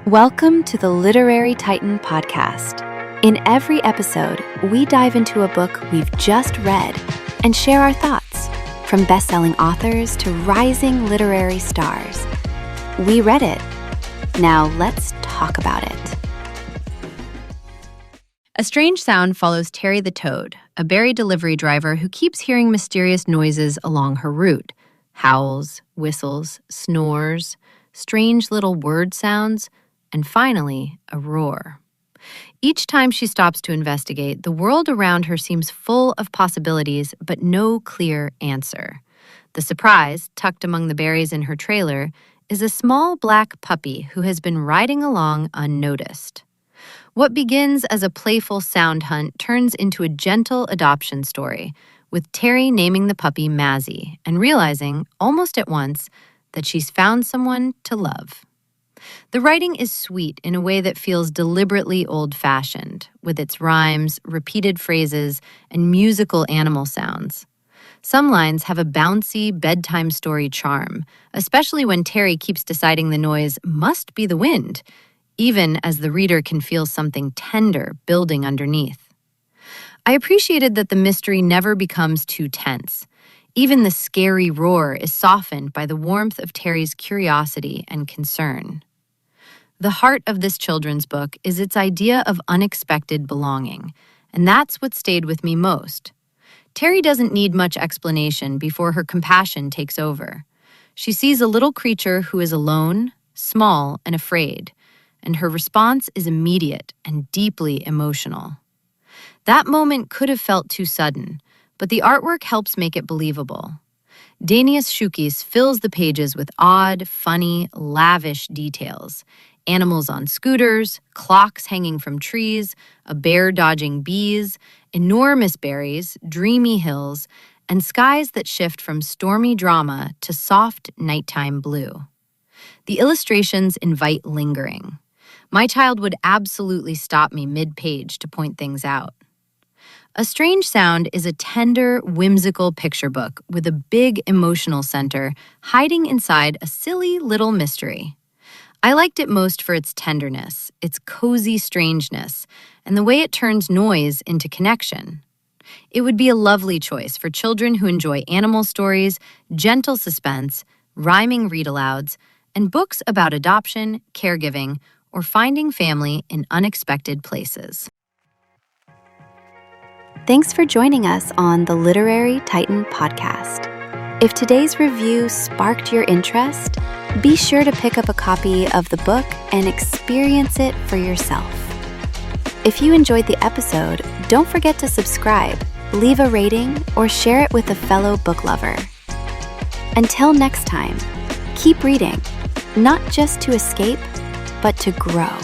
Welcome to the Literary Titan podcast. In every episode, we dive into a book we've just read and share our thoughts, from best-selling authors to rising literary stars. We read it. Now let's talk about it. A strange sound follows Terry the toad, a berry delivery driver who keeps hearing mysterious noises along her route. Howls, whistles, snores, strange little word sounds, and finally, a roar. Each time she stops to investigate, the world around her seems full of possibilities, but no clear answer. The surprise, tucked among the berries in her trailer, is a small black puppy who has been riding along unnoticed. What begins as a playful sound hunt turns into a gentle adoption story, with Terry naming the puppy Mazzy and realizing, almost at once, that she's found someone to love. The writing is sweet in a way that feels deliberately old-fashioned, with its rhymes, repeated phrases, and musical animal sounds. Some lines have a bouncy bedtime story charm, especially when Terry keeps deciding the noise must be the wind, even as the reader can feel something tender building underneath. I appreciated that the mystery never becomes too tense. Even the scary roar is softened by the warmth of Terry's curiosity and concern. The heart of this children's book is its idea of unexpected belonging, and that's what stayed with me most. Terry doesn't need much explanation before her compassion takes over. She sees a little creature who is alone, small, and afraid, and her response is immediate and deeply emotional. That moment could have felt too sudden, but the artwork helps make it believable. Danius Shukis fills the pages with odd, funny, lavish details. Animals on scooters, clocks hanging from trees, a bear dodging bees, enormous berries, dreamy hills, and skies that shift from stormy drama to soft nighttime blue. The illustrations invite lingering. My child would absolutely stop me mid-page to point things out. A Strange Sound is a tender, whimsical picture book with a big emotional center hiding inside a silly little mystery. I liked it most for its tenderness, its cozy strangeness, and the way it turns noise into connection. It would be a lovely choice for children who enjoy animal stories, gentle suspense, rhyming read-alouds, and books about adoption, caregiving, or finding family in unexpected places. Thanks for joining us on the Literary Titan podcast. If today's review sparked your interest, be sure to pick up a copy of the book and experience it for yourself. If you enjoyed the episode, don't forget to subscribe, leave a rating, or share it with a fellow book lover. Until next time, keep reading, not just to escape, but to grow.